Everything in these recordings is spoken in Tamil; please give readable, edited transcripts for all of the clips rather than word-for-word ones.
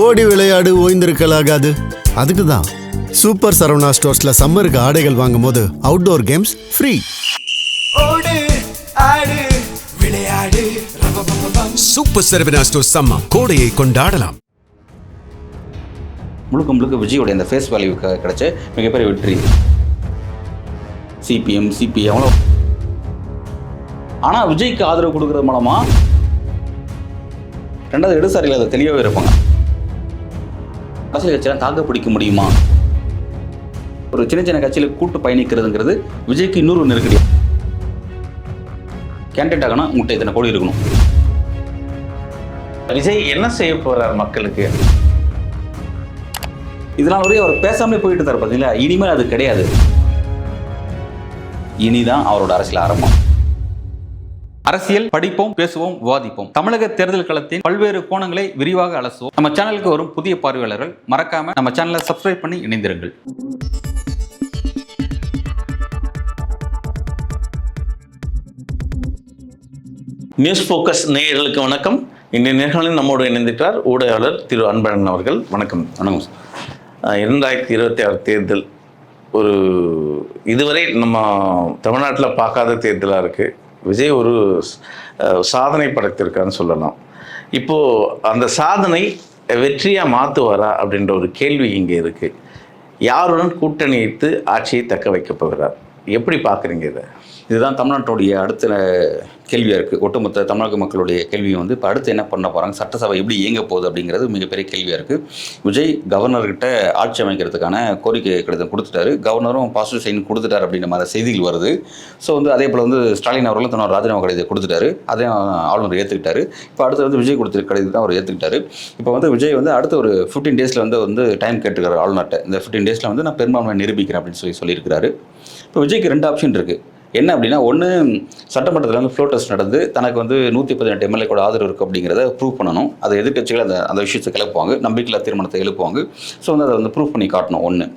ஓடி விளையாடு ஓய்ந்திருக்கலாகாது. அதுக்கு தான் சூப்பர் சரவணா ஸ்டோர்ஸ்ல சம்மருக்கு ஆடைகள் வாங்கும் போது அவுட்டோர் கேம்ஸ் ஃப்ரீ. ஓடு ஆடு விளையாடு சூப்பர் சரவணா ஸ்டோர்ஸ் சம்மர் கோடையை கொண்டாடலாம். முழுக்க முழுக்க விஜயோட இந்த ஃபேஸ் வேல்யூ கிடைச்ச மிகப்பெரிய வெற்றி. சிபிஎம் ஆனால் விஜய்க்கு ஆதரவு கொடுக்கறது மூலமா ரெண்டாவது இடதுசாரிகள் அதை தெளிவாகவே இருப்பாங்க. அரசியல் கட்சியெல்லாம் தாக்க பிடிக்க முடியுமா? ஒரு சின்ன சின்ன கட்சியில் கூட்டு பயணிக்கிறதுங்கிறது விஜய்க்கு இன்னொரு நெருக்கடி. கேண்டிடேட் ஆகணும், உங்கள்கிட்ட இத்தனை கோடி இருக்கணும். விஜய் என்ன செய்ய போறார் மக்களுக்கு? இதனால் வரையும் அவர் பேசாமலே போயிட்டு இருந்தார் பார்த்தீங்களா. இனிமேல் அது கிடையாது. இனிதான் அவரோட அரசியல் ஆரம்பம். அரசியல் படிப்போம், பேசுவோம், விவாதிப்போம். தமிழக தேர்தல் களத்தின் பல்வேறு கோணங்களை விரிவாக அலசுவோம். நம்ம சேனலுக்கு வரும் புதிய பார்வையாளர்கள் மறக்காம நம்ம சேனலை சப்ஸ்கிரைப் பண்ணி இணைந்திருங்கள். நியூஸ் ஃபோக்கஸ் நேயர்களுக்கு வணக்கம். இன்றைய நேர்காணலில் நம்மோடு இணைந்திருக்கிறார் ஊடகவாளர் திரு அன்பழகன் அவர்கள். வணக்கம். வணக்கம் சார். 2026 தேர்தல் ஒரு இதுவரை நம்ம தமிழ்நாட்டில் பார்க்காத தேர்தலாக இருக்குது. விஜய் ஒரு சாதனை படைத்திருக்கான்னு சொல்லலாம். இப்போது அந்த சாதனை வெற்றியாக மாற்றுவாரா அப்படின்ற ஒரு கேள்வி இங்கே இருக்குது. யாருடன் கூட்டணி வைத்து ஆட்சியை தக்க வைக்க போகிறார்? எப்படி பார்க்குறீங்க இதை? இதுதான் தமிழ்நாட்டுடைய அடுத்த கேள்வியாக இருக்குது. ஒட்டுமொத்த தமிழக மக்களுடைய கேள்வியும் வந்து இப்போ அடுத்து என்ன பண்ண போகிறாங்க, சட்டசபை எப்படி இயங்க போகுது அப்படிங்கிறது மிகப்பெரிய கேள்வியாக இருக்குது. விஜய் கவர்னர்கிட்ட ஆட்சி அமைக்கிறதுக்கான கோரிக்கை கடிதம் கொடுத்துட்டாரு. கவர்னரும் பாசிட்டிவ் சைன் கொடுத்துட்டார் அப்படின்ற மாதிரி செய்திகள் வருது. ஸோ வந்து அதே போல் வந்து ஸ்டாலின் அவர்களும் தன்னோட ராஜினாமா கடிதத்தை கொடுத்துட்டாரு. அதையும் ஆளுநர் ஏற்றுக்கிட்டாரு. இப்போ அடுத்து வந்து விஜய் கொடுத்த கடிதத்தை அவர் ஏற்றுக்கிட்டாரு. இப்போ வந்து விஜய் வந்து அடுத்த ஒரு 15 டேஸில் வந்து டைம் கேட்டுருக்காரு ஆளுநர்கிட்ட. இந்த 15 டேஸில் வந்து நான் பெரும்பான்மை நிரூபிக்கிறேன் அப்படின்னு சொல்லியிருக்கிறாரு. இப்போ விஜய்க்கு 2 ஆப்ஷன் இருக்குது. என்ன அப்படின்னா, ஒன்று சட்டமன்றத்தில் வந்து ஃப்ளோ டெஸ்ட் நடந்து தனக்கு வந்து 118 எம்எல்ஏ கூட ஆதரவு இருக்குது அப்படிங்கிறத ப்ரூவ் பண்ணணும். அதை எதிர்க்கட்சிகள் அந்த விஷயத்தை கிளப்புவாங்க, நம்பிக்கையில்லா தீர்மானத்தை எழுப்புவாங்க. ஸோ வந்து அதை வந்து ப்ரூவ் பண்ணி காட்டணும் ஒன்று.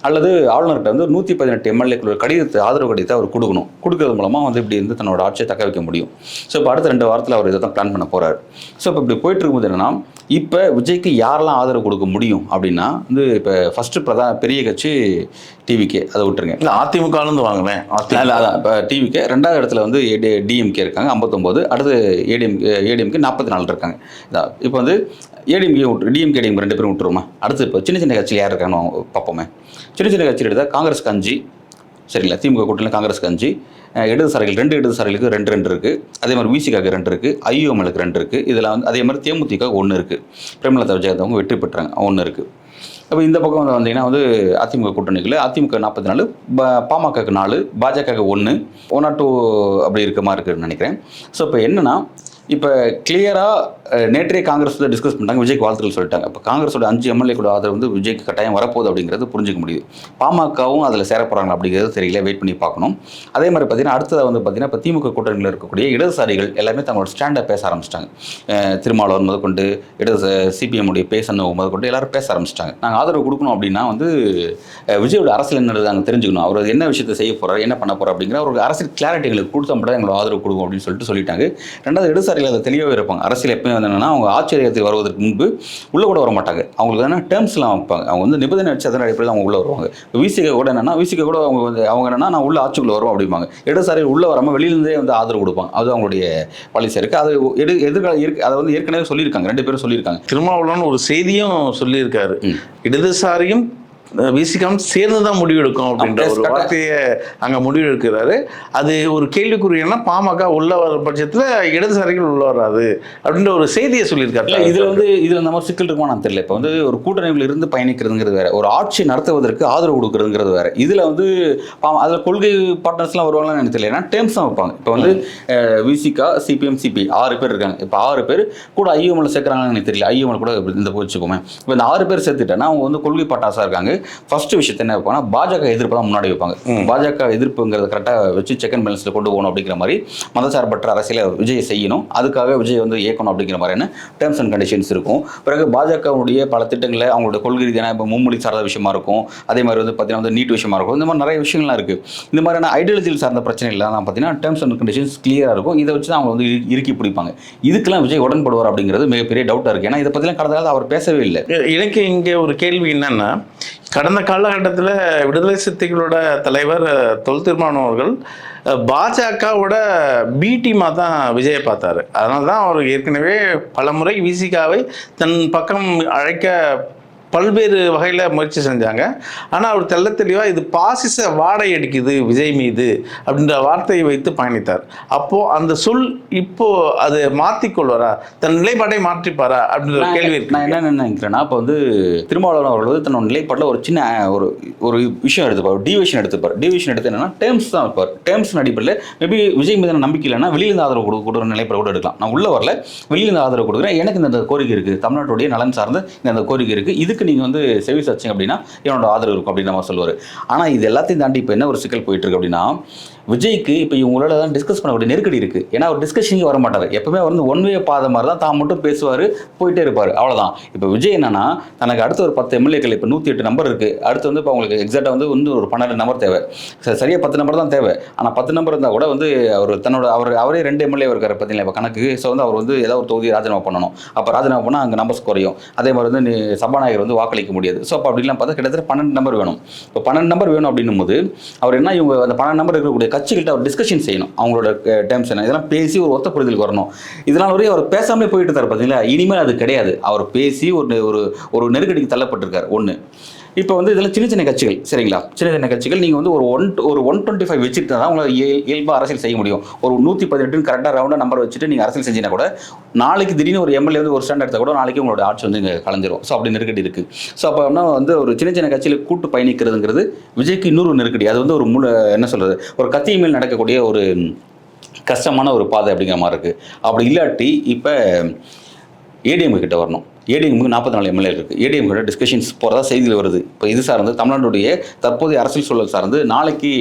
அல்லது ஆளுநர்கிட்ட வந்து 118 எம்எல்ஏக்களோட கடிதத்தை ஆதரவு கடிதத்தை அவர் கொடுக்கணும். கொடுக்கறது மூலமாக வந்து இப்படி வந்து தன்னோட ஆட்சியை தக்க வைக்க முடியும். ஸோ இப்போ அடுத்த 2 வாரத்தில் அவர் இதை தான் பிளான் பண்ண போகிறார். ஸோ இப்போ இப்படி போயிட்டு இருக்கும்போது என்னென்னா, இப்போ விஜய்க்கு யாரெல்லாம் ஆதரவு கொடுக்க முடியும் அப்படின்னா வந்து இப்போ ஃபஸ்ட்டு பெரிய கட்சி டிவிகே, அதை விட்டுருங்க. இல்லை, அதிமுகலேருந்து வாங்கினேன். அதான் இப்போ டிவிகே. 2வது இடத்துல வந்து டிஎம்கே இருக்காங்க 59. அடுத்து ஏடிஎம்கே 44 இருக்காங்க. இப்போ வந்து ஏடிஎம்கே டிஎம்கே 2 பேரும் விட்டுருமா? அடுத்து இப்போ சின்ன சின்ன கட்சியில் யார் இருக்காங்கன்னு பார்ப்போமே. சின்ன சின்ன கட்சியில் எடுத்தால் காங்கிரஸ்க்கு 5, சரிங்களா? திமுக கூட்டணியில் காங்கிரஸ்க்கு 5, இடதுசாரிகள் 2 இடதுசாரிகளுக்கு 2 இருக்குது. அதே மாதிரி விசிகாவுக்கு 2 இருக்குது, ஐயோமலுக்கு 2 இருக்குது. இதில் வந்து அதே மாதிரி தேமுதிக 1 இருக்குது. பிரேமலதா விஜயகாந்த் அவங்க வெற்றி பெற்றாங்க, 1 இருக்குது. அப்போ இந்த பக்கம் வந்து வந்தீங்கன்னா வந்து அதிமுக கூட்டணிகள் அதிமுக 44, பாமகக்கு 4, பாஜகவுக்கு 1 or 2 அப்படி இருக்க மாதிரி இருக்குன்னு நினைக்கிறேன். ஸோ இப்போ என்னென்னா, இப்போ கிளியராக நேற்றைய காங்கிரஸ் வந்து டிஸ்கஸ் பண்ணிட்டாங்க, விஜய்க்கு வாழ்த்துக்கள் சொல்லிட்டாங்க. இப்போ காங்கிரஸோட 5 எம்எல்ஏ கூட ஆதரவு வந்து விஜய்க்கு கட்டாயம் வரப்போகுது அப்படிங்கிறது புரிஞ்சிக்க முடியுது. பாமகவும் அதில் சேர போகிறாங்க அப்படிங்கிறது தெரியல, வெயிட் பண்ணி பார்க்கணும். அதே மாதிரி பார்த்தீங்கன்னா அடுத்தது வந்து பார்த்தீங்கன்னா இப்போ திமுக கூட்டணியில் இருக்கக்கூடிய இடதுசாரிகள் எல்லாமே தங்களோட ஸ்டாண்டை பேச ஆரம்பிச்சிட்டாங்க. திருமாவளவன் முதற்கொண்டு சிபிஎம் உடைய பேசணும் முதற்கொண்டு எல்லாரும் பேச ஆரம்பிச்சிட்டாங்க. நாங்கள் ஆதரவு கொடுக்கணும் அப்படின்னா வந்து விஜயோட அரசியல் என்னது நாங்கள் தெரிஞ்சுக்கணும், அவர் என்ன விஷயத்தை செய்ய போகிறார், என்ன பண்ண போகிறார் அப்படிங்கிற ஒரு அரசியல் கிளாரிட்டி எங்களுக்கு கொடுத்தா மட்டும் எங்களோட ஆதரவு கொடுக்கும் அப்படின்னு சொல்லிட்டாங்க. 2வது இடதுசாரிகள் அதை தெளிவாகவே இருப்பாங்க. அரசியல் எப்பயும் என்னன்னா, அவங்க ஆச்சரியத்துக்கு வருவதற்கு முன்பு உள்ளே கூட வர மாட்டாங்க. அவங்களுக்கு என்ன டேர்ம்ஸ்லாம் வைப்பாங்க. அவங்க வந்து நிபந்தனை வச்சு அதன் அடிப்படையில் அவங்க உள்ளே வருவாங்க. விசிக கூட என்னன்னா, விசிக கூட அவங்க என்னன்னா நான் உள்ள ஆட்சிக்குள்ளே வரும் அப்படிம்பாங்க. இடதுசாரிகள் உள்ளே வராமல் வெளியிலேருந்தே வந்து ஆதரவு கொடுப்பாங்க. அது அவங்களுடைய பாலிசி இருக்குது. அது எதிர்காலம் இருக்குது. அதை வந்து ஏற்கனவே சொல்லியிருக்காங்க, 2 பேரும் சொல்லியிருக்காங்க. திருமாவளவன் ஒரு செய்தியும் சொல்லியிருக்காரு, இடதுசாரியும் விசிகாம் சேர்ந்து தான் முடிவெடுக்கும் அப்படின்ற ஒரு வார்த்தையை அங்கே முடிவெடுக்கிறாரு. அது ஒரு கேள்விக்குரியன்னா பாமக உள்ள வர பட்சத்தில் இடதுசாரிகள் உள்ள வராது அப்படின்ற ஒரு செய்தியை சொல்லியிருக்காரு. இல்லை, இதில் நம்ம சிக்கல் இருக்குமா நான் தெரியல. இப்போ வந்து ஒரு கூட்டணியில் இருந்து பயணிக்கிறதுங்கிறது வேறு, ஒரு ஆட்சி நடத்துவதற்கு ஆதரவு கொடுக்குறதுங்கிறது வேறு. இதில் வந்து அதில் கொள்கை பார்ட்னர்ஸ்லாம் வருவாங்களான்னு எனக்கு தெரியல. ஏன்னா டேர்ம்ஸ் தான் வைப்பாங்க. இப்போ வந்து விசிகா, சிபிஎம், சிபி 6 பேர் இருக்காங்க. இப்போ 6 பேர் கூட ஐயோமல் சேர்க்குறாங்கன்னு எனக்கு தெரியல. ஐயோமல் கூட இந்த வச்சுக்கோமே. இப்போ இந்த 6 பேர் சேர்த்துட்டேன்னா அவங்க வந்து கொள்கை பாட்டாசாக இருக்காங்க. ஃபர்ஸ்ட் விஷயத்தை என்ன வைப்பாங்கன்னா பாஜக எதிர்ப்பு தான் முன்னாடி வைப்பாங்க. பாஜக எதிர்ப்புங்கிறத கரெக்டாக வச்சு செக் அண்ட் பேலன்ஸில் கொண்டு போகணும் அப்படிங்கிற மாதிரி மதசார்பற்ற அரசியலை விஜய் செய்யணும், அதுக்காக விஜய் வந்து இயக்கணும் அப்படிங்கிற மாதிரியான டேர்ம்ஸ் அண்ட் கண்டிஷன்ஸ் இருக்கும். பிறகு பாஜகவுடைய பல திட்டங்களை அவங்களோட கொள்கை ரீதியான இப்போ மும்மொழி சார்ந்த விஷயமா இருக்கும், அதே மாதிரி வந்து பார்த்தீங்கன்னா வந்து நீட் விஷயமா இருக்கும், இந்த மாதிரி நிறைய விஷயங்கள்லாம் இருக்குது. இந்த மாதிரியான ஐடியாலஜியில் சார்ந்த பிரச்சனைகள்லாம் பார்த்தீங்கன்னா டேர்ம்ஸ் அண்ட் கண்டிஷன்ஸ் கிளியராக இருக்கும். இதை வச்சு தான் அவங்க வந்து இறுக்கி பிடிப்பாங்க. இதுக்கெல்லாம் விஜய் உடன்படுவார் அப்படிங்கிறது மிகப்பெரிய டவுட்டாக இருக்குது. ஏன்னா இதை பற்றிலாம் கடந்த காலத்தில் அவர் பேசவே இல்லை. எனக்கு இங்கே ஒரு கேள்வி என்னன்னா, கடந்த காலகட்டத்தில் விடுதலை சிறுத்தைகளோட தலைவர் தொல் திருமாவளவன் அவர்கள் பாஜகவோட பி டீமாக தான் விஜயை பார்த்தாரு. அதனால தான் அவர் ஏற்கனவே பலமுறை விசிகாவை தன் பக்கம் அழைக்க பல்வேறு வகையில் முயற்சி செஞ்சாங்க. ஆனால் அவர் தெள்ள தெளிவாக இது பாசிச வாடை அடிக்குது விஜய் மீது அப்படின்ற வார்த்தையை வைத்து பயணித்தார். அப்போது அந்த சொல் இப்போது அது மாற்றிக்கொள்வாரா, தன் நிலைப்பாட்டை மாற்றிப்பாரா அப்படின்ற கேள்வி இருக்கு. நான் என்ன நினைக்கிறேன்னா, இப்போ வந்து திருமாவளவன் அவர்கள் வந்து தன்னோட நிலைப்பாட்டில் ஒரு சின்ன ஒரு விஷயம் எடுத்துப்பார், டிவிஷன் எடுத்து என்னன்னா டேர்ம்ஸ் தான் இருப்பார். டேர்ம்ஸ் அடிப்படையில் மேபி விஜய் மீதான நம்பிக்கை இல்லைன்னா வெளியிலிருந்து ஆதரவு கொடுக்குற நிலைப்பாடு கூட எடுக்கலாம். நான் உள்ள வரல, வெளியிலிருந்து ஆதரவு கொடுக்குறேன், எனக்கு இந்த கோரிக்கை இருக்குது, தமிழ்நாட்டுடைய நலன் சார்ந்த இந்த கோரிக்கை இருக்குது, இதுக்கு நீங்கள் வந்து செவி சாச்சிங்க அப்படின்னா என்னோட ஆதரவு இருக்கும் அப்படின்னு நம்ம சொல்லுவார். ஆனால் இது எல்லாத்தையும் தாண்டி இப்போ என்ன ஒரு சிக்கல் போயிட்டு இருக்கு அப்படின்னா, விஜய்க்கு இப்போ இவங்களோட தான் டிஸ்கஸ் பண்ணக்கூடிய நெருக்கடி இருக்குது. ஏன்னா அவர் டிஸ்கஷனுக்கு வர மாட்டார், எப்பவுமே வந்து ஒன் வே பாத மாதிரி தான் தான் மட்டும் பேசுவார், போயிட்டே இருப்பார், அவ்வளோதான். இப்போ விஜய் என்னன்னா, தனக்கு அடுத்த ஒரு 10 எம்எல்ஏக்கள் இப்போ 108 நம்பர் இருக்குது, அடுத்து வந்து இப்போ அவங்களுக்கு எக்ஸாக்டாக வந்து இன்னும் ஒரு 12 நம்பர் தேவை, சரியாக 10 நம்பர் தான் தேவை. ஆனால் 10 நம்பர் இருந்தால் கூட வந்து அவர் தன்னோட அவரே 2 எம்எல்ஏ இருக்கார் பார்த்தீங்களா இப்போ கணக்கு. ஸோ வந்து அவர் வந்து ஏதாவது ஒரு தொகுதி ராஜினாமா பண்ணணும், அப்போ ராஜினாமா பண்ணால் அங்கே நம்பர்ஸ் குறையும். அதே மாதிரி வந்து சபாநாயகர் வந்து வாக்களிக்க முடியாது. ஸோ அப்போ அப்படிலாம் பார்த்தா கிட்டத்தட்ட 12 நம்பர் வேணும். இப்போ 12 நம்பர் வேணும் அப்படின்னும் போது அவர் என்ன, இவங்க அந்த 12 நம்பர் இருக்கக்கூடிய கட்சிகள்கிட்ட அவர் டிஸ்கஷன் செய்யணும், அவங்களோட டேர்ம்ஸ் என்ன, இதெல்லாம் பேசி ஒரு ஒத்த புரிதலுக்கு வரணும். இதெல்லாம் வரையும் அவர் பேசாமலே போயிட்டு இருக்கார் பார்த்தீங்களா. இனிமேல் அது கிடையாது, அவர் பேசி ஒரு நெருக்கடிக்கு தள்ளப்பட்டிருக்கார். ஒன்று இப்போ வந்து இதில் சின்ன சின்ன கட்சிகள், சரிங்களா, சின்ன சின்ன கட்சிகள் நீங்கள் வந்து ஒரு 125 வச்சுட்டு தான் உங்களை இயல்பாக அரசியல் செய்ய முடியும். ஒரு 118 கரெக்டாக ரவுண்டாக நம்பர் வச்சுட்டு நீங்கள் அரசியல் செஞ்சீங்கன்னா கூட நாளைக்கு திடீர்னு ஒரு எம்எல்ஏ வந்து ஒரு ஸ்டாண்ட் எடுத்தால் கூட நாளைக்கு உங்களோட ஆட்சி வந்து இங்கே கலைஞ்சிரும். ஸோ அப்படி நெருக்கடி இருக்குது. ஸோ அப்போ வந்து ஒரு சின்ன சின்ன கட்சியில் கூட்டு பயணிக்கிறதுங்கிறது விஜய்க்கு இன்னொரு நெருக்கடி. அது வந்து ஒரு என்ன சொல்கிறது, ஒரு கத்தி மேல் நடக்கக்கூடிய ஒரு கஷ்டமான ஒரு பாதை அப்படிங்கிற மாதிரி இருக்குது. அப்படி இல்லாட்டி இப்போ ஏடிஎம் கிட்ட வரணும். ஏடிஎம்க்கு 44 எம்எல்ஏ இருக்குது. ஏடிஎம் கிட்ட டிஸ்கஷன்ஸ் போகிறதா செய்தியில் வருது. இப்போ இது சார்ந்து தமிழ்நாட்டுடைய தற்போதைய அரசியல் சூழல் சார்ந்து நாளைக்கு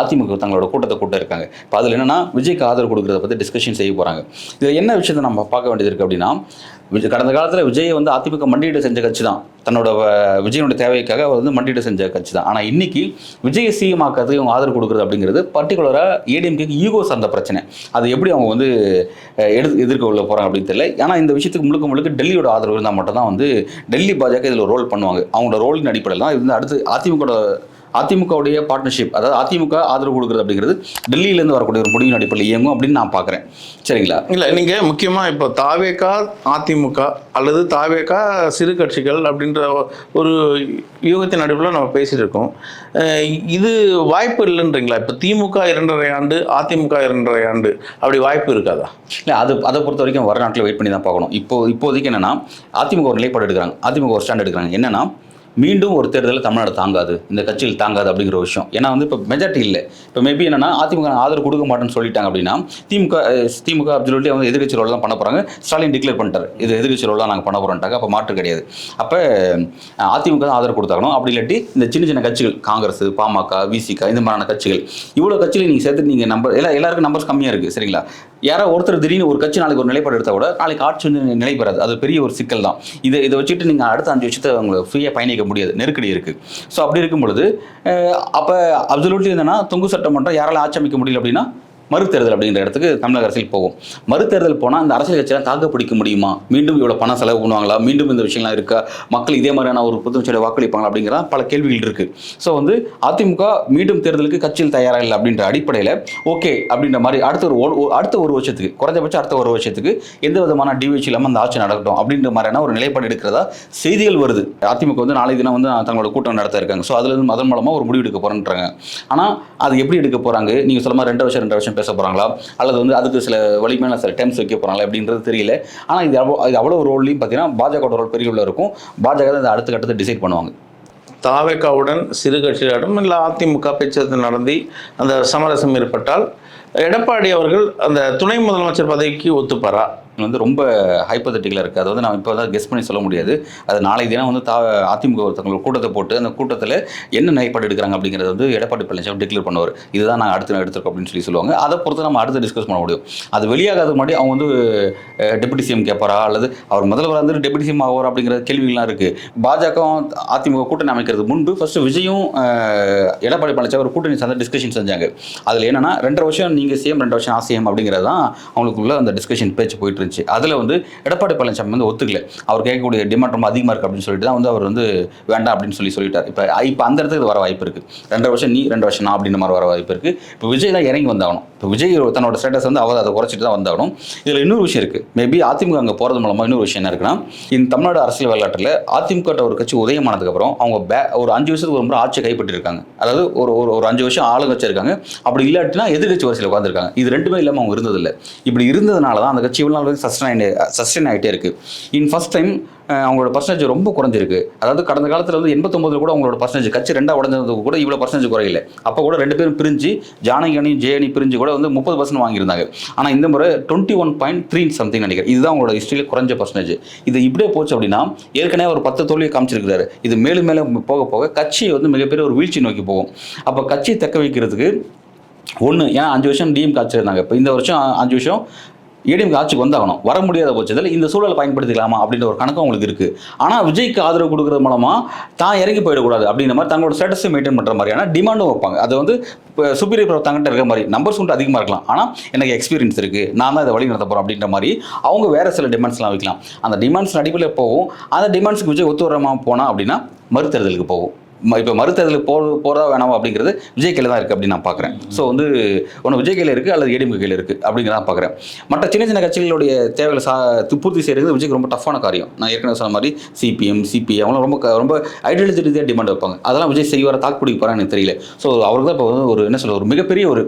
அதிமுக தங்களோட கூட்ட இருக்காங்க. இப்போ அதில் என்னென்னா விஜய்க்கு ஆதரவு கொடுக்குறத பற்றி டிஸ்கஷன் செய்ய போகிறாங்க. இதில் என்ன விஷயத்தை நம்ம பார்க்க வேண்டியது இருக்குது அப்படின்னா, கடந்த காலத்தில் விஜய் வந்து அதிமுக மண்டியீடு செஞ்ச கட்சி தான், தன்னோட விஜயனுடைய தேவைக்காக அவர் வந்து மண்டியீடு செஞ்ச கட்சி தான். ஆனால் இன்னைக்கு விஜய் சிஎம்மாக்கிறதுக்கு அவங்க ஆதரவு கொடுக்குறது அப்படிங்கிறது பர்டிகுலராக ஏடிஎம்கேக்கு ஈகோ சார்ந்த பிரச்சனை. அது எப்படி அவங்க வந்து எதிர்கொள்ள போகிறாங்க அப்படின்னு தெரியல. ஆனால் இந்த விஷயத்துக்கு முழுக்க டெல்லியோட ஆதரவு இருந்தால் மட்டும்தான் வந்து டெல்லி பாஜக இதில் ரோல் பண்ணுவாங்க. அவங்களோட ரோலின் அடிப்படையில் தான் இது வந்து அடுத்து அதிமுகவுடைய பார்ட்னர்ஷிப், அதாவது அதிமுக ஆதரவு கொடுக்குறது அப்படிங்கிறது டெல்லியிலேருந்து வரக்கூடிய ஒரு முடிவின் அடிப்படையில் இயங்கும் அப்படின்னு நான் பார்க்குறேன். சரிங்களா? இல்லை, நீங்கள் முக்கியமாக இப்போ தாவேகா அதிமுக அல்லது தாவேகா சிறு கட்சிகள் அப்படின்ற ஒரு யூகத்தின் அடிப்படையில் நம்ம பேசிகிட்டு இருக்கோம். இது வாய்ப்பு இல்லைன்றீங்களா? இப்போ திமுக 2.5 ஆண்டு, அதிமுக 2.5 ஆண்டு, அப்படி வாய்ப்பு இருக்காதா? இல்லை, அதை பொறுத்த வரைக்கும் வர நாட்டில் வெயிட் பண்ணி தான் பார்க்கணும். இப்போதைக்கு என்னென்னா அதிமுக ஒரு நிலைப்பாடு எடுக்கிறாங்க, அதிமுக ஒரு ஸ்டாண்ட் எடுக்கிறாங்க. என்னென்னா மீண்டும் ஒரு தேர்தலில் தமிழ்நாடு தாங்காது, இந்த கட்சிகள் தாங்காது அப்படிங்கிற விஷயம். ஏன்னா வந்து இப்போ மெஜாரிட்டி இல்லை. இப்போ மேபி என்னன்னா அதிமுக ஆதரவு கொடுக்க மாட்டேன்னு சொல்லிட்டாங்க அப்படின்னா திமுக அப்சல்யூட்லி வந்து எதிர்கட்சி ரோல் தான் பண்ண போகிறாங்க. ஸ்டாலின் டிக்ளேர் பண்ணிட்டார், இது எதிர்கட்சி ரோல் தான் நாங்கள் பண்ண போகிறோம்ட்டாங்க. அப்போ மாற்று கிடையாது. அப்போ அதிமுக தான் ஆதரவு கொடுத்தாகணும். அப்படி இல்லாட்டி இந்த சின்ன சின்ன கட்சிகள் காங்கிரஸ், பாமக, விசிக, இந்த மாதிரியான கட்சிகள், இவ்வளோ கட்சிகள் நீங்கள் சேர்த்து நீங்கள் எல்லாருக்கும் நம்பர்ஸ் கம்மியாக இருக்குது. சரிங்களா? யாரோ ஒருத்தர் திடீர்னு ஒரு கட்சி நாளைக்கு ஒரு நிலைப்பாடு எடுத்தால் கூட நாளைக்கு ஆட்சி வந்து நிலை பெறாது. அது பெரிய ஒரு சிக்கல் தான். இதை வச்சுட்டு நீங்கள் அடுத்த 5 வருஷத்தை உங்களை ஃப்ரீயாக பயணிக்க முடியாது, நெருக்கடி இருக்குது. ஸோ அப்படி இருக்கும் பொழுது அப்போ அப்சல்யூட்லி என்னன்னா தொங்கு சட்டமன்றம் யாரால ஆட்சி அமைக்க முடியல அப்படின்னா மறுதேர்தல் அப்படிங்கிற இடத்துக்கு தமிழக அரசியல் போகும். மறுதேர்தல் போனால் அந்த அரசியல் கட்சியெல்லாம் தாக்க பிடிக்க முடியுமா? மீண்டும் இவ்வளோ பணம் செலவு பண்ணுவாங்களா? மீண்டும் இந்த விஷயம்லாம் இருக்கா? மக்கள் இதே மாதிரியான ஒரு புதுச்சேரி வாக்களிப்பாங்களா? அப்படிங்கிற பல கேள்விகள் இருக்குது. ஸோ வந்து அதிமுக மீண்டும் தேர்தலுக்கு கட்சியில் தயாராக இல்லை அப்படின்ற அடிப்படையில் ஓகே அப்படின்ற மாதிரி அடுத்த ஒரு வருஷத்துக்கு, குறைஞ்சபட்சம் அடுத்த ஒரு வருஷத்துக்கு எந்த விதமான டிவிச்சு இல்லாமல் அந்த ஆட்சி நடக்கட்டும் அப்படின்ற மாதிரியான ஒரு நிலைப்பாடு எடுக்கிறதா செய்திகள் வருது. அதிமுக வந்து நாளை தினம் வந்து தங்களோட கூட்டம் நடத்த இருக்காங்க. ஸோ அதுலேருந்து அதன் மூலமாக ஒரு முடிவு எடுக்க போகிறேன்றாங்க. ஆனால் அது எப்படி எடுக்க போகிறாங்க? நீங்கள் சொல்ல மாதிரி 2 வருஷம் பேச போகிறாங்களா, அல்லது வந்து அதுக்கு சில வலிமையான சில டைம்ஸ் வைக்க போகிறாங்களா அப்படின்றது தெரியல. ஆனால் இது அவ்வளோ ரோல்லையும் பார்த்தீங்கன்னா பாஜக ரோல் பெரிய உள்ள இருக்கும். பாஜக தான் அடுத்த கட்டத்தை டிசைட் பண்ணுவாங்க. தாவேகாவுடன் சிறு கட்சிகளிடம் இல்லை அதிமுக பேச்சுவார்த்தை நடந்து அந்த சமரசம் ஏற்பட்டால் எடப்பாடி அவர்கள் அந்த துணை முதலமைச்சர் பதவிக்கு ஒத்துப்பாரா? வந்து ரொம்ப ஹைப்போதெட்டிக்கலாக இருக்குது. அது வந்து நான் இப்போ தான் கெஸ் பண்ணி சொல்ல முடியாது. அது நாளைக்கு தினம் வந்து அதிமுக ஒருத்தவங்க கூட்டத்தை போட்டு அந்த கூட்டத்தில் என்ன நிலைப்பாடு எடுக்கிறாங்க அப்படிங்கிறது வந்து எடப்பாடி பழனிசாமி டிக்ளேர் பண்ணுவார். இதுதான் நாங்கள் அடுத்து எடுத்துருக்கோம் அப்படின்னு சொல்லுவாங்க. அதை பொறுத்து நம்ம அடுத்து டிஸ்கஸ் பண்ண முடியும். அது வெளியாகாத முன்னாடி அவங்க வந்து டெபுட்டி சிஎம் கேட்பாரா அல்லது அவர் முதல்வர் வந்து டெபுட்டி சிஎம் ஆவார் அப்படிங்கிற கேள்விகள்லாம் இருக்குது. பாஜக அதிமுக கூட்டணி அமைக்கிறது முன்பு ஃபர்ஸ்ட் விஜயும் எடப்பாடி பழனிசாமி ஒரு கூட்டணி சார்ந்த டிஸ்கஷன் செஞ்சாங்க. அதில் என்னன்னா 2.5 வருஷம் நீங்கள் சிஎம் 2 வருஷம் சிஎம் அப்படிங்கிறது தான் அவங்களுக்குள்ள அந்த டிஸ்கஷன் பேச்சு போயிட்டு இருந்துச்சு. அதில் வந்து எடப்பாடி பழனிசாமி வந்து ஒத்துக்கல. அவர் கேட்கக்கூடிய டிமாண்ட் ரொம்ப அதிகமாக இருக்குது அப்படின்னு சொல்லிட்டு தான் வந்து அவர் வந்து வேண்டாம் அப்படின்னு சொல்லிட்டார். இப்போ அந்த இடத்துக்கு வர வாய்ப்பு இருக்குது. 2 வருஷம் நீ 2 வருஷம் நான் அப்படின்ற மாதிரி வர வாய்ப்பு இருக்குது. இப்போ விஜய் தான் இறங்கி வந்தாகணும். இப்போ விஜய் தன்னோட ஸ்டேட்டஸ் வந்து அவர் அதை குறைச்சிட்டு தான் வந்தாகணும். இதில் இன்னொரு விஷயம் இருக்குது. மேபி அதிமுக அங்கே போகிறது மூலமாக இன்னொரு விஷயம் என்ன இருக்குன்னா, இந்த தமிழ்நாடு அரசியல் வரலாற்றில் அதிமுக ஒரு கட்சி உதயமானதுக்கப்புறம் அவங்க ஒரு 5 வருஷத்துக்கு ஒரு முறை ஆட்சியை கைப்பற்றிருக்காங்க. அதாவது ஒரு 5 வருஷம் ஆளுங்க வச்சிருக்காங்க. அப்படி இல்லாட்டினா எதிர்கட்சி வரிசையில் உட்காந்துருக்காங்க. இது ரெண்டுமே இல்லாமல் அவங்க இருந்ததில்லை. இப்படி இருந்ததுனால தான் அந்த கட்சி இவ்வளோ நாள் சஸ்டைன் ஆகிட்டே இருக்குது. ஃபர்ஸ்ட் டைம் அவங்களோட பர்சன்டேஜ் ரொம்ப குறைஞ்சிருக்கு. அதாவது கடந்த காலத்தில் வந்து 89 கூட அவங்களோட பர்சன்டேஜ் கட்சி 2 உடஞ்சதுக்கு கூட இவ்வளோ பர்சன்டேஜ் குறையில. அப்போ கூட 2 பேரும் பிரிஞ்சு ஜானகி ஜேஎனி பிரிஞ்சு கூட வந்து 30% வாங்கியிருந்தாங்க. ஆனால் இந்த முறை 21.3 சம்திங் நினைக்கிறேன். இதுதான் அவங்களோட ஹிஸ்ட்ரியில் குறைஞ்ச பர்சன்டேஜ். இது இப்படியே போச்சு அப்படின்னா ஏற்கனவே ஒரு 10 தோல்வியை காமிச்சிருக்கிறாரு. இது மேலும் மேலும் போக போக கட்சி வந்து மிகப்பெரிய ஒரு வீழ்ச்சி நோக்கி போகும். அப்போ கட்சி தக்க வைக்கிறதுக்கு ஏன்னா 5 வருஷம் டிஎம் ஆட்சி இருந்தாங்க. இப்போ இந்த வருஷம் 5 வருஷம் ஏடிஎம்கே ஆட்சிக்கு வந்தாகணும். வர முடியாத பட்சத்தில் இந்த சூழலை பயன்படுத்திக்கலாமா அப்படின்ற ஒரு கணக்கு அவங்களுக்கு இருக்குது. ஆனால் விஜய்க்கு ஆதரவு கொடுக்குறது மூலமாக தான் இறங்கி போயிடக்கூடாது அப்படின்ற மாதிரி தங்களோட ஸ்டேட்டஸை மெயின்டைன் பண்ணுற மாதிரியான டிமாண்டும் வைப்பாங்க. அது வந்து இப்போ சுப்பீரியர் பவர் தங்கிட்ட இருக்கிற மாதிரி நம்பர்ஸ் மட்டும் அதிகமாக இருக்கலாம். ஆனால் எனக்கு எக்ஸ்பீரியன்ஸ் இருக்குது, நான் தான் இதை வழி நடத்த போகிறோம் அப்படின்ற மாதிரி அவங்க வேறு சில டிமாண்ட்ஸ்லாம் வைக்கலாம். அந்த டிமாண்ட்ஸ் அடிப்படையில் போகும். அந்த டிமாண்ட்ஸுக்கு விஜய் ஒத்து வரமாக போனால் அப்படின்னா மறுதேர்தலுக்கு போகும். இப்போ மறுதேர்தலுக்கு போகிறதா வேணாமா அப்படிங்கிறது விஜய் கையில் தான் இருக்குது அப்படின்னு நான் பார்க்குறேன். ஸோ வந்து ஒன்று விஜய் கையில் இருக்குது அல்லது ஏடிஎம்கே கையில் இருக்குது அப்படிங்கிறத நான் பார்க்குறேன். மற்ற சின்ன சின்ன கட்சிகளுடைய தேவைகளை பூர்த்தி செய்கிறது விஜய்க்கு ரொம்ப டஃப்பான காரியம். நான் ஏற்கனவே சொன்ன மாதிரி சிபிஎம் சிபிஐ அவங்களாம் ரொம்ப ஐடியாலஜி ரீதியாக டிமாண்ட் வைப்பாங்க. அதெல்லாம் விஜய் செய்வார தாக்கு பிடிக்க போகிறான்னு எனக்கு தெரியல. ஸோ அவருக்கு தான் இப்போ வந்து ஒரு என்ன சொல்ல ஒரு மிகப்பெரிய ஒரு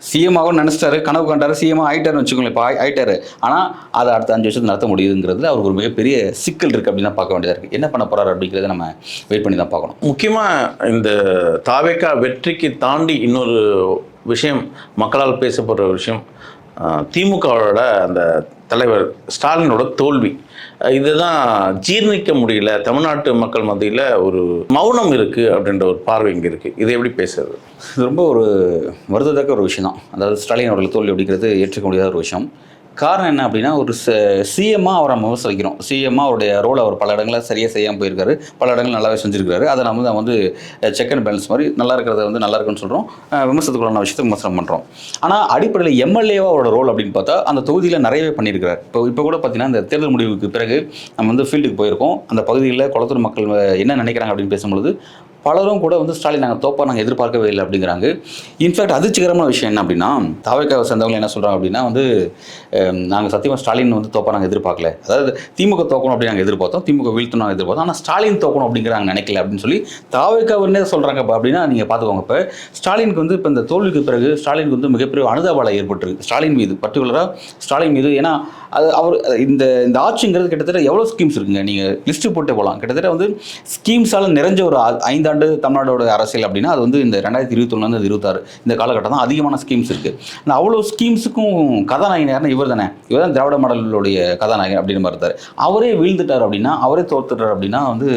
சிஎம் ஆகும் நினச்சிட்டாரு, கனவு கண்டாரு, சிஎம் ஆகிட்டாருன்னு வச்சுக்கோங்களேன். இப்போ ஆகிட்டாரு. ஆனால் அதை அடுத்த 5 வருஷத்துக்கு நடத்த முடியுதுங்கிறதுல அவருக்கு ஒரு மிகப்பெரிய சிக்கல் இருக்குது அப்படின்னு தான் பார்க்க வேண்டியதாக இருக்குது. என்ன பண்ண போகிறாரு அப்படிங்கிறத நம்ம வெயிட் பண்ணி தான் பார்க்கணும். முக்கியமாக இந்த தாவேகா வெற்றிக்கு தாண்டி இன்னொரு விஷயம் மக்களால் பேசப்படுற விஷயம் திமுகவோட அந்த தலைவர் ஸ்டாலினோட தோல்வி. இதுதான் ஜீர்ணிக்க முடியல. தமிழ்நாட்டு மக்கள் மத்தியில் ஒரு மௌனம் இருக்குது அப்படின்ற ஒரு பார்வை இங்கே இருக்குது. இதை எப்படி பேசுறது? இது ரொம்ப ஒரு வருத்தத்தக்க ஒரு விஷயம் தான். அதாவது ஸ்டாலின் அவர்கள் தோல்வி அப்படிங்கிறது ஏற்றுக்க முடியாத ஒரு விஷயம். காரணம் என்ன அப்படின்னா, ஒரு சிஎம்மாக அவரை நம்ம விமர்சிக்கிறோம். சிஎம்மாக அவருடைய ரோலை அவர் பல இடங்களில் சரியாக செய்யாமல் போயிருக்காரு, பல இடங்கள் நல்லாவே செஞ்சுருக்காரு. அதை நம்ம வந்து செக் அண்ட் பேலன்ஸ் மாதிரி நல்லா இருக்கிறத வந்து நல்லா இருக்குன்னு சொல்கிறோம், விமர்சனத்துக்குள்ளான விஷயத்தை விமர்சனம் பண்ணுறோம். ஆனால் அடிப்படையில் எம்எல்ஏவாக அவரோட ரோல் அப்படின்னு பார்த்தா அந்த தொகுதியில் நிறையவே பண்ணியிருக்கிறார். இப்போ கூட பார்த்தீங்கன்னா இந்த தேர்தல் முடிவுக்கு பிறகு நம்ம வந்து ஃபீல்டுக்கு போயிருக்கோம். அந்த பகுதியில் குளத்தூர் மக்கள் என்ன நினைக்கிறாங்க அப்படின்னு பேசும்பொழுது பலரும் கூட வந்து ஸ்டாலின் நாங்கள் தோப்பா நாங்கள் எதிர்பார்க்கவே இல்லை அப்படிங்கிறாங்க. இன்ஃபேக்ட் அதிர்ச்சிகரமான விஷயம் என்ன அப்படின்னா, தாவேக்காவை சேர்ந்தவங்க என்ன சொல்கிறாங்க அப்படின்னா வந்து நாங்கள் சத்தியமாக ஸ்டாலின் வந்து தோப்பா நாங்கள் எதிர்பார்க்கல. அதாவது திமுக தோக்கணும் அப்படின்னு நாங்கள் எதிர்பார்த்தோம், திமுக வீழ்த்தணும் நாங்கள் எதிர்பார்த்தோம், ஆனால் ஸ்டாலின் தோக்கணும் அப்படிங்கிறாங்க நினைக்கல அப்படின்னு சொல்லி தாவேக்காவுன்னே சொல்கிறாங்க. அப்படின்னா நீங்கள் பார்த்துக்கோங்க. இப்போ ஸ்டாலினுக்கு வந்து இப்போ இந்த தோல்விக்கு பிறகு ஸ்டாலினுக்கு வந்து மிகப்பெரிய அனுதாபாலை ஏற்பட்டிருக்கு ஸ்டாலின் மீது, பர்டிகுலராக ஸ்டாலின் மீது. ஏன்னா அது அவர் இந்த ஆட்சிங்கிறது கிட்டத்தட்ட எவ்வளோ ஸ்கீம்ஸ் இருக்குங்க, நீங்கள் லிஸ்ட்டு போட்டே போகலாம். கிட்டத்தட்ட வந்து ஸ்கீம்ஸால் நிறைஞ்ச ஒரு 5 ஆண்டு தமிழ்நாடோட அரசியல் அப்படின்னா அது வந்து இந்த 2021 26 இந்த காலகட்டம் தான் அதிகமான ஸ்கீம்ஸ் இருக்குது. அந்த அவ்வளோ ஸ்கீம்ஸுக்கும் கதாநாயகன் யாருன்னா இவர் தான் திராவிட மாடலுடைய கதாநாயகன் அப்படின்னு பார்த்தார். அவரே வீழ்ந்துட்டார் அப்படின்னா, அவரே தோத்துட்டார் அப்படின்னா வந்து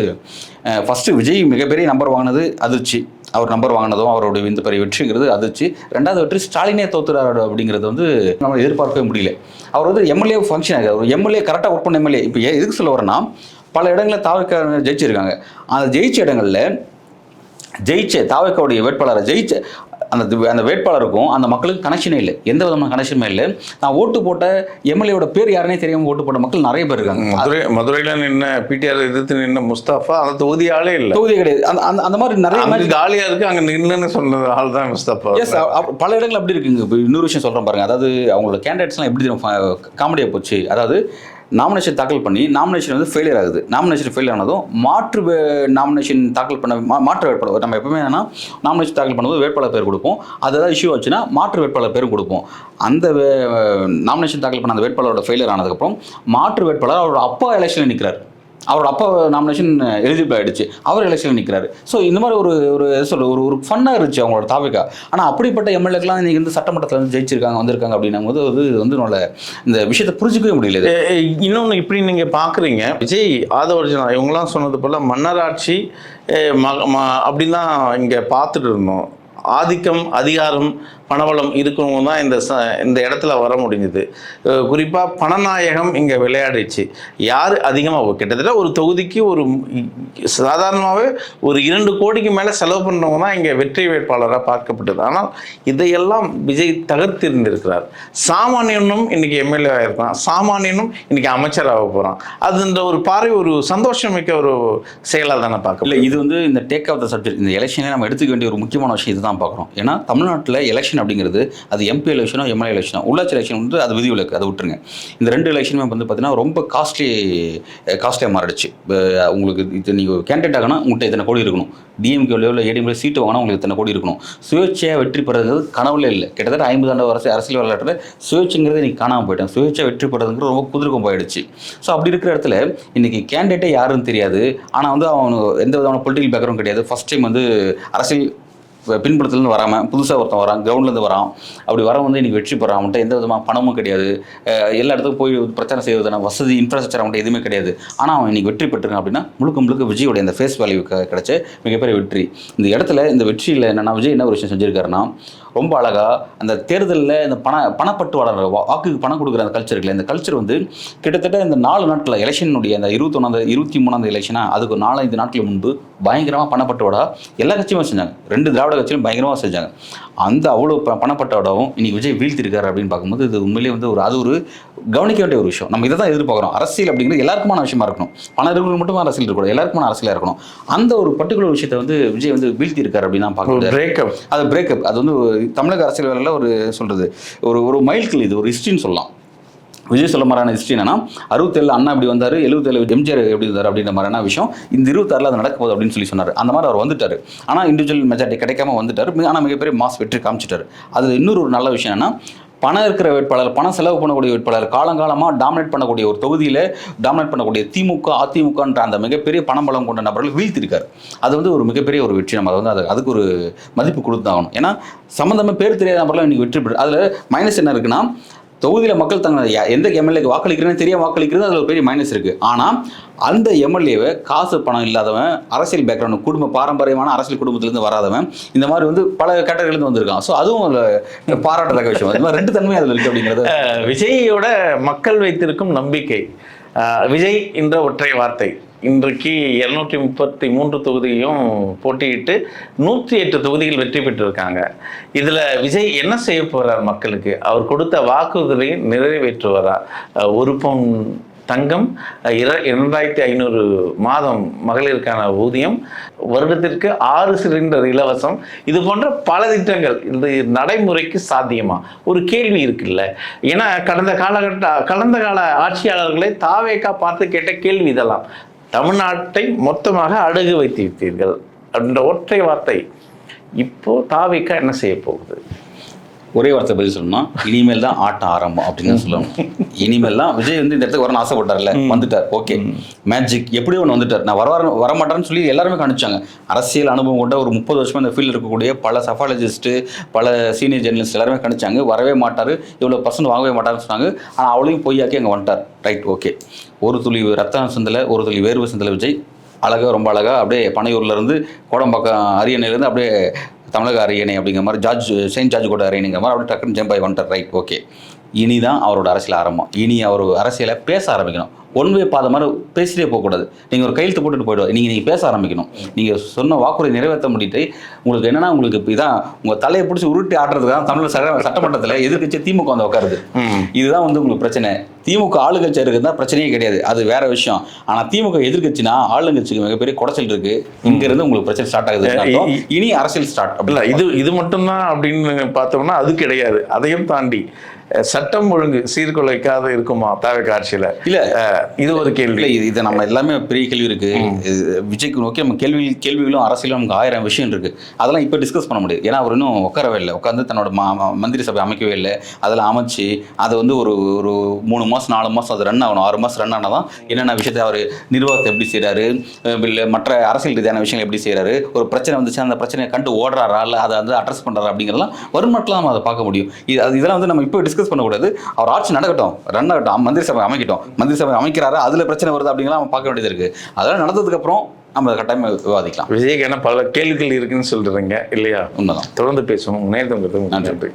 ஃபஸ்ட்டு விஜய் மிகப்பெரிய நம்பர் வாங்கினது அதிர்ச்சி. அவர் நம்பர் வாங்கினதும் அவருடைய இந்த பெரிய வெற்றிங்கிறது அதிர்ச்சி. 2வது வெற்றி ஸ்டாலினே தோத்துறாரு அப்படிங்கிறது வந்து நம்ம எதிர்பார்க்கவே முடியல. அவர் வந்து எம்எல்ஏ ஃபங்க்ஷன் ஆகுது. ஒரு எம்எல்ஏ கரெக்டாக ஒர்க் பண்ண எம்எல்ஏ. இப்போ எதுக்கு சொல்ல வரேன்னா, பல இடங்களில் தாவேக்கா ஜெயிச்சிருக்காங்க. அந்த ஜெயிச்ச இடங்களில் தாவேக்காவுடைய வேட்பாளரை அந்த வேட்பாளருக்கும் அந்த மக்களுக்கு கனெக்ஷனே இல்லை, எந்த விதமான கனெக்ஷனுமே இல்லை. நான் ஓட்டு போட்ட எம்எல்ஏவோட பேர் யாருன்னே தெரியாமல் ஓட்டு போட்ட மக்கள் நிறைய பேர் இருக்காங்க. மதுரையில் நின்ன பிடிஆர் எதிர்த்து நின்ன முஸ்தாஃபா அந்த தொகுதியாலே இல்லை, தொகுதி கிடையாது. அந்த மாதிரி நிறைய காலியாக இருக்குது. அங்கே நின்னுன்னு சொன்ன ஆள் தான் முஸ்தாஃபா. எஸ், பல இடங்கள் அப்படி இருக்குங்க. இப்போ இன்னொரு விஷயம் சொல்கிறேன் பாருங்க. அதாவது அவங்களோட கேண்டிடேட்ஸ்லாம் எப்படி காமெடியாக போச்சு. அதாவது நாமினேஷன் தாக்கல் பண்ணி நாமினேஷன் வந்து ஃபெயிலியர் ஆகுது. நாமினேஷன் ஃபெயிலியர் ஆனதும் நாமினேஷன் தாக்கல் பண்ண மாற்று வேட்பாளர், நம்ம எப்பவுமே என்னன்னா நாமினேஷன் தாக்கல் பண்ணும்போது வேட்பாளர் பேர் கொடுப்போம். அது ஏதாவது இஷ்யூ ஆச்சுன்னா மாற்று வேட்பாளர் பேரும் கொடுப்போம். அந்த நாமினேஷன் தாக்கல் பண்ண அந்த வேட்பாளரோட ஃபெயிலியர் ஆனதுக்கப்புறம் மாற்று வேட்பாளர் அவரோட அப்பா எலெக்ஷனில் நிற்கிறார். அவரோட அப்பா நாமினேஷன் எலிஜிபிள் ஆகிடுச்சு, அவர் எலெக்ஷன் நிற்கிறாரு. ஸோ இந்த மாதிரி ஒரு ஒரு சொல்ல ஒரு ஒரு ஃபன்னாக இருந்துச்சு அவங்களோட தாவிக்கா. ஆனால் அப்படிப்பட்ட எம்எல்ஏக்கெலாம் இன்றைக்கி வந்து சட்டமன்றத்தில் வந்து ஜெயிச்சிருக்காங்க வந்திருக்காங்க அப்படின்னும் போது அது வந்து இந்த விஷயத்தை புரிஞ்சிக்கவே முடியல. இன்னொன்று இப்படி நீங்கள் பார்க்குறீங்க, விஜய் ஆதவர்ஜனா இவங்களாம் சொன்னது போல் மன்னராட்சி அப்படின்னு தான் இங்கே பார்த்துட்டு இருந்தோம். ஆதிக்கம், அதிகாரம், பணபலம் இருக்கிறவங்க தான் இந்த இடத்துல வர முடிஞ்சுது. குறிப்பாக பணநாயகம் இங்கே விளையாடிச்சு. யார் அதிகமாக கிட்டத்தட்ட ஒரு தொகுதிக்கு ஒரு சாதாரணமாகவே ஒரு 2 கோடிக்கு மேலே செலவு பண்ணுறவங்க தான் இங்கே வெற்றி வேட்பாளராக பார்க்கப்பட்டது. ஆனால் இதையெல்லாம் விஜய் தகர்த்திருந்திருக்கிறார். சாமானியனும் இன்றைக்கி எம்எல்ஏ ஆகிருக்கான், சாமானியனும் இன்றைக்கி அமைச்சராக போகிறான். அதுன்ற ஒரு பார்வை ஒரு சந்தோஷம் மிக்க ஒரு செயலாக தானே பார்க்க. இல்லை, இது வந்து இந்த டேக் ஆஃப் த சப்ஜெக்ட், இந்த எலெக்ஷனே நம்ம எடுத்துக்க வேண்டிய ஒரு முக்கியமான விஷயம் இது தான் பார்க்குறோம். ஏன்னா தமிழ்நாட்டில் எலெக்ஷன் அப்படிங்கிறது அது எம்பி எலெக்ஷனோ எம்எல்ஏ எலெக்ஷனோ, உள்ளாட்சி எலெக்ஷன் வந்து அது விதிவிலக்கு, அதை விட்டுருங்க. இந்த 2 எலெக்ஷனுமே வந்து பார்த்தீங்கன்னா ரொம்ப காஸ்ட்லியாக மாறிடுச்சு. உங்களுக்கு இது நீங்கள் கேண்டிடேட் ஆகனா உங்கள்கிட்ட இத்தனை கோடி இருக்கணும், டிஎம்கேலையோ இல்லை ஏடிஎம்கே சீட்டு வாங்கினா உங்களுக்கு இத்தனை கோடி இருக்கணும். சுயேட்சையாக வெற்றி பெறதுங்கிறது கனவுலே இல்லை. கிட்டத்தட்ட 50 ஆண்டு அரசியல் வரலாற்றில் சுயேட்சைங்கிறது இன்றைக்கி காணாமல் போயிட்டேன். சுயேட்சை வெற்றி பெறதுங்கிறது ரொம்ப குதிர்க்கம் போயிடுச்சு. ஸோ அப்படி இருக்கிற இடத்துல இன்றைக்கி கேண்டிடேட்டே யாருன்னு தெரியாது. ஆனால் வந்து அவனுக்கு எந்த விதமான பொலிட்டிக்கல் பேக்ரவுண்ட் கிடையாது. ஃபஸ்ட் டைம் வந்து அரசியல் பின்புலத்துலேருந்து வராமல் புதுசாக ஒருத்தன் வரான், கிரவுண்ட்லேருந்து வரான். அப்படி வர வந்து இன்றைக்கி வெற்றி பெறான். அவன்கிட்ட எந்த விதமான பணமும் கிடையாது. எல்லா இடத்துக்கும் போய் பிரச்சாரம் செய்வதான வசதி இன்ஃப்ராஸ்ட்ரக்சர் அவன்கிட்ட எதுவுமே கிடையாது. ஆனால் அவன் இன்றைக்கி வெற்றி பெற்றிருக்கான் அப்படின்னா முழுக்க விஜயோட இந்த ஃபேஸ் வேல்யூ கிடைச்ச மிகப்பெரிய வெற்றி. இந்த இடத்துல இந்த வெற்றியில் என்னென்னா விஜய் என்ன ஒரு விஷயம் செஞ்சுருக்காருன்னா, ரொம்ப அழகாக அந்த தேர்தலில் இந்த பணப்பட்டுவாளர் வாக்குக்கு பணம் கொடுக்குற அந்த கல்ச்சர் இருக்குல்ல, இந்த கல்ச்சர் வந்து கிட்டத்தட்ட இந்த 4 நாட்களில் எலெக்ஷனுடைய அந்த 23ஆம் எலெக்ஷனாக அதுக்கு 4-5 நாட்கள் முன்பு பயங்கரமாக பணப்பட்டுவாடா எல்லா கட்சியுமே செஞ்சாங்க. 2 திராவிட கட்சியிலும் பயங்கரமாக செஞ்சாங்க. அந்த அவ்வளோ பணப்பட்டோடவும் இன்னைக்கு விஜய் வீழ்த்திருக்காரு அப்படின்னு பார்க்கும்போது இது உண்மையிலேயே வந்து அது ஒரு கவனிக்க வேண்டிய ஒரு விஷயம். நம்ம இதை தான் எதிர்பார்க்குறோம். அரசியல் அப்படிங்கிறது எல்லாருக்குமான விஷயமா இருக்கணும். பணம் இருக்கிறவங்க மட்டும் அரசியல் இருக்கக்கூடாது, எல்லாருக்குமான அரசியலாக இருக்கணும். அந்த ஒரு பர்டிகுலர் விஷயத்தை வந்து விஜய் வந்து வீழ்த்திருக்காரு அப்படின்னு தான் பார்க்கணும். பிரேக்கப் அது வந்து தமிழக அரசியல் வேலையில் ஒரு சொல்கிறது ஒரு மைல்கல், இது ஒரு ஹிஸ்ட்ரின்னு சொல்லலாம். விஜய் சொல்ல மாதிரியான ஹிஸ்ட்ரி என்னன்னா 67 அண்ணா இப்படி வந்தார், 77 எம்ஜிஆர் எப்படி இருந்தார் அப்படின்ற மாதிரியான விஷயம் இந்த 26 அது நடக்க போகுது அப்படின்னு சொல்லி சொன்னார். அந்த மாதிரி அவர் வந்துட்டார். ஆனால் இண்டிவிஜுவல் மெஜாரிட்டி கிடைக்காம வந்துட்டார். ஆனால் மிகப்பெரிய மாஸ் வெற்றி காமிச்சிட்டார். அது இன்னொரு நல்ல விஷயம் என்னன்னா, பணம் இருக்கிற வேட்பாளர், பணம் செலவு பண்ணக்கூடிய வேட்பாளர், காலங்காலமாக டாமினேட் பண்ணக்கூடிய ஒரு தொகுதியில் டாமினேட் பண்ணக்கூடிய திமுக அதிமுகன்ற அந்த மிகப்பெரிய பணபலம் கொண்ட நபர்கள் வீழ்த்திருக்காரு. அது வந்து ஒரு மிகப்பெரிய ஒரு வெற்றி. நம்ம வந்து அதுக்கு ஒரு மதிப்பு கொடுத்தாகணும். ஏன்னா சம்மந்தமாக பேர் தெரியாத நபர்லாம் இன்றைக்கி வெற்றி பெறு. அதில் மைனஸ் என்ன இருக்குன்னா, தொகுதியில் மக்கள் எந்த எம்எல்ஏக்கு வாக்களிக்கிறேன்னு தெரியாமல் வாக்களிக்கிறது அதில் ஒரு பெரிய மைனஸ் இருக்குது. ஆனால் அந்த எம்எல்ஏவை காசு பணம் இல்லாதவன், அரசியல் பேக்ரவுண்ட் குடும்ப பாரம்பரியமான அரசியல் குடும்பத்திலேருந்து வராதவன், இந்த மாதிரி வந்து பல கேட்டகரியிலேருந்து வந்திருக்கான். ஸோ அதுவும் அதில் பாராட்டத்தக்க விஷயம். அது மாதிரி 2 தன்மை அதில் இருக்குது அப்படிங்கிறது விஜயோட மக்கள் வைத்திருக்கும் நம்பிக்கை. விஜய் என்ற ஒற்றை வார்த்தை இன்றைக்கு 233 தொகுதியும் போட்டியிட்டு 108 தொகுதிகள் வெற்றி பெற்றிருக்காங்க. இதில் விஜய் என்ன செய்ய போகிறார் மக்களுக்கு? அவர் கொடுத்த வாக்குறுதியை நிறைவேற்றுவாரா? 1 பவுன் தங்கம், 2500 மாதம் மகளிருக்கான ஊதியம், வருடத்திற்கு 6 சிலிண்டர் இலவசம், இது போன்ற பல திட்டங்கள் இது நடைமுறைக்கு சாத்தியமா? ஒரு கேள்வி இருக்குல்ல. ஏன்னா கடந்த கால ஆட்சியாளர்களை தாவேக்கா பார்த்து கேட்ட கேள்வி இதெல்லாம். தமிழ்நாட்டை மொத்தமாக அடகு வைத்து விட்டீர்கள் அப்படின்ற ஒற்றை வார்த்தை. இப்போ தாவேக்கா என்ன செய்ய போகுது? ஒரே வார்த்தை பதில் சொல்லணும்னா, இனிமேல் தான் ஆட்டம் ஆரம்பம் அப்படின்னு சொல்லணும். இனிமேல் தான் விஜய் வந்து இந்த இடத்துக்கு வரணும்னு ஆசைப்பட்டார்ல, வந்துட்டார். ஓகே, மேஜிக் எப்படியோ ஒன்று வந்துட்டார். நான் வரமாட்டேன்னு சொல்லி எல்லாருமே காணிச்சாங்க. அரசியல் அனுபவம் கொண்ட ஒரு 30 வருஷமாக இந்த ஃபீல்டு இருக்கக்கூடிய பல சஃபாலஜிஸ்ட்டு, பல சீனியர் ஜேர்னலிஸ்ட் எல்லாருமே கணிச்சாங்க. வரவே மாட்டார், இவ்வளோ பர்சன்ட் வாங்கவே மாட்டார்னு சொன்னாங்க. ஆனால் அவளையும் பொய்யாக்கி அங்கே வந்துட்டார். Right, okay. ஒரு துளி ரத்தம் சிந்தலை, ஒரு துளி வேர்வை சிந்தலை விஜய் அழகாக, ரொம்ப அழகாக அப்படியே பனையூர்லேருந்து கோடம்பாக்கம் அரியணையிலேருந்து அப்படியே தமிழக அரியணை அப்படிங்கிற மாதிரி செயின்ட் ஜார்ஜ் கோட்டை அரியணைங்கிற மாதிரி அப்படியே டக்குன்னு ஜம்ப் ஆகி வந்துட்டார். Right, okay. இனி தான் அவரோட அரசியல் ஆரம்பம். இனி அவர் அரசியலை பேச ஆரம்பிக்கணும். ஒன் வே பாத மாதிரி பேசிட்டே போகக்கூடாது. நீங்கள் ஒரு கையெழுத்து போட்டுட்டு போய்டுவோம். நீங்கள் பேச ஆரம்பிக்கணும். நீங்கள் சொன்ன வாக்குறுதி நிறைவேற்ற முடிட்டு உங்களுக்கு என்னென்னா, உங்களுக்கு இப்போ இதான் உங்கள் தலையை பிடிச்சி உருட்டி ஆடுறதுக்கு தான் தமிழ் சட்டமன்றத்தில் எதிர்க்கட்சி திமுக வந்து உட்காருது. இதுதான் வந்து உங்களுக்கு பிரச்சனை. திமுக ஆளுங்கட்சி இருக்குது தான் பிரச்சனையே கிடையாது, அது வேற விஷயம். ஆனால் திமுக எதிர்க்கட்சினா ஆளுங்கட்சிக்கு மிகப்பெரிய குடைச்சல் இருக்குது. இங்கேருந்து உங்களுக்கு பிரச்சனை ஸ்டார்ட் ஆகுது. இனி அரசியல் ஸ்டார்ட் அப்படின்னா இது மட்டும்தான் அப்படின்னு பார்த்தோம்னா அது கிடையாது. அதையும் தாண்டி சட்டம் ஒழுங்கு சீர்குலைக்காத இருக்குமா தாவேக்கா ஆட்சியில்? இல்ல. இது ஒரு கேள்வி. இல்லை, இதை நம்ம எல்லாமே பெரிய கேள்வி இருக்கு. விஜய்க்கு நோக்கி நம்ம கேள்விகளும் அரசியலும் நமக்கு 1000 விஷயம் இருக்கு. அதெல்லாம் இப்போ டிஸ்கஸ் பண்ண முடியாது. ஏன்னா அவர் இன்னும் உட்காரவே இல்லை, உட்காந்து தன்னோட மந்திரி சபை அமைக்கவே இல்லை. அதெல்லாம் அமைச்சு அதை வந்து ஒரு 3 மாதம் 4 மாதம் அது ரன் ஆகணும். 6 மாதம் ரன் ஆனால் தான் என்னென்ன விஷயத்தை அவர் நிர்வாகத்தை எப்படி செய்கிறாரு, இல்லை மற்ற அரசியல் ரீதியான விஷயங்கள் எப்படி செய்கிறாரு, ஒரு பிரச்சனை வந்துச்சு அந்த பிரச்சனையை கண்டு ஓடுறாரா, இல்லை அதை வந்து அட்ரஸ் பண்ணுறாரா அப்படிங்கிறதெல்லாம் வருமானத்தில் நம்ம அதை பார்க்க முடியும். இதெல்லாம் வந்து நம்ம இப்போ டிஸ்கஸ் பண்ணக்கூடாது. அவர் ஆட்சி நடக்கட்டும், ரன் ஆகட்டும், மந்திரி சபை அமைக்கட்டும். மந்திரி சபை அமைக்கிறாரா, அதில் பிரச்சனை வருது அப்படிங்கிறத நம்ம பார்க்க வேண்டியது இருக்குது. அதெல்லாம் நடந்ததுக்கப்புறம் நம்ம கட்டாயமாக விவாதிக்கலாம். விஜய்க்கு ஏன்னா பல கேள்விகள் இருக்குன்னு சொல்றீங்க இல்லையா? உண்மைதான். தொடர்ந்து பேசுவோம். நேரத்தை உங்களுக்கு நன்றி.